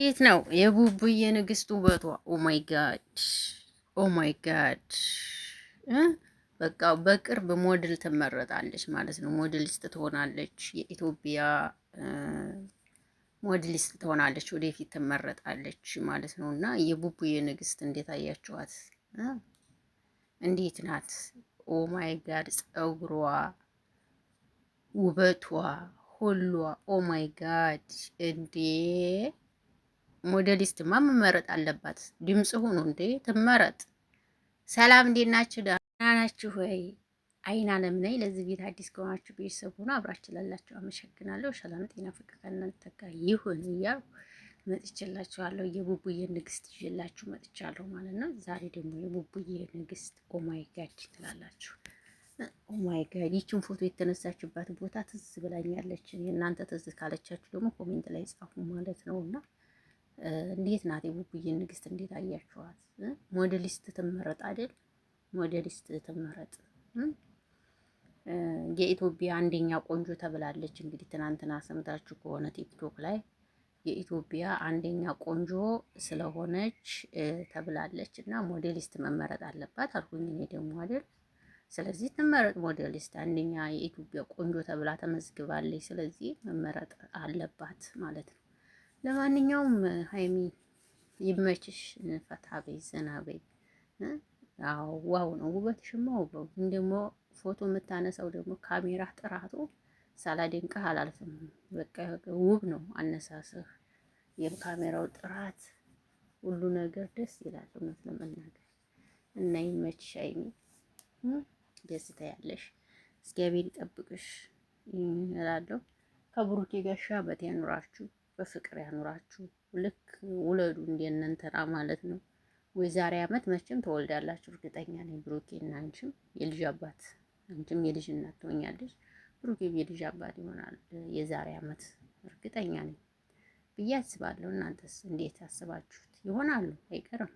የት ነው የቡቡዬ ንግስት ውበቷ? ኦ ማይ ጋድ ኦ ማይ ጋድ በቃ በቅርብ ሞዴል ትመረጣለች ማለት ነው። ሞዴሊስት ትሆናለች። የኢትዮጵያ ሞዴሊስት ትሆናለች። ወደፊት ትመረጣለች ማለት ነው። እና የቡቡዬ ንግስት እንዴት አያችኋት? እንዴት ናት? ኦ ማይ ጋድ ፀጉሯ፣ ውበቷ፣ ሁሏ ኦ ማይ ጋድ እንዴ! ሞዴሊስትማ መመረጥ አለባት። ድምጽ ሁኑ እንዴ! ትመረጥ። ሰላም እንዴት ናችሁ? ደህና ናችሁ ወይ? አይን አለም ነኝ። ለዚህ ቤት አዲስ ከሆናችሁ ቤተሰብ ሆኖ አብራችሁ ላላችሁ አመሰግናለሁ። ሰላም ጤና ፍቅር ከእናንተ ጋር ይሁን እያልኩ መጥቼላችኋለሁ። የቡቡዬ ንግስት ይዤላችሁ መጥቻለሁ ማለት ነው። ዛሬ ደግሞ የቡቡዬ ንግስት ኦማይ ጋድ ትላላችሁ። ኦማይ ጋድ ይችን ፎቶ የተነሳችባት ቦታ ትዝ ብላኛለች። የእናንተ ትዝ ካለቻችሁ ደግሞ ኮሜንት ላይ ጻፉ ማለት ነው። እና እንዴት ናት የቡቡዬ ንግስት? እንዴት አያችኋት? ሞዴሊስት ትመረጥ አይደል? ሞዴሊስት ትመረጥ። የኢትዮጵያ አንደኛ ቆንጆ ተብላለች። እንግዲህ ትናንትና ሰምታችሁ ከሆነ ቲክቶክ ላይ የኢትዮጵያ አንደኛ ቆንጆ ስለሆነች ተብላለች እና ሞዴሊስት መመረጥ አለባት አልኩኝ እኔ ደግሞ አይደል። ስለዚህ ትመረጥ ሞዴሊስት። አንደኛ የኢትዮጵያ ቆንጆ ተብላ ተመዝግባለች። ስለዚህ መመረጥ አለባት ማለት ነው። ለማንኛውም ሀይሚ ይመችሽ፣ ፈታ በይ፣ ዘና በይ። አዎ ዋው ነው ውበትሽማ። ውበው ደግሞ ፎቶ የምታነሳው ደግሞ ካሜራ ጥራቱ ሳላደንቅህ አላልፍም። በቃ ውብ ነው አነሳስህ፣ የካሜራው ጥራት፣ ሁሉ ነገር ደስ ይላል እውነት ለመናገር እና ይመችሽ ሀይሚ፣ ደስታ ያለሽ እግዚአብሔር ይጠብቅሽ እላለሁ። ከብሩኬ ጋር ሻበት ያኑራችሁ፣ በፍቅር ያኑራችሁ። ልክ ውለዱ እንደነንተና ማለት ነው። ወይ ዛሬ አመት መቼም ተወልዳላችሁ እርግጠኛ ነኝ። ብሩኬና አንቺም የልጅ አባት፣ አንቺም የልጅ እናት ትሆኛለሽ። ብሩኬም የልጅ አባት ይሆናል የዛሬ አመት እርግጠኛ ነኝ ብዬ አስባለሁ። እናንተስ እንዴት አስባችሁት? ይሆናሉ አይቀርም።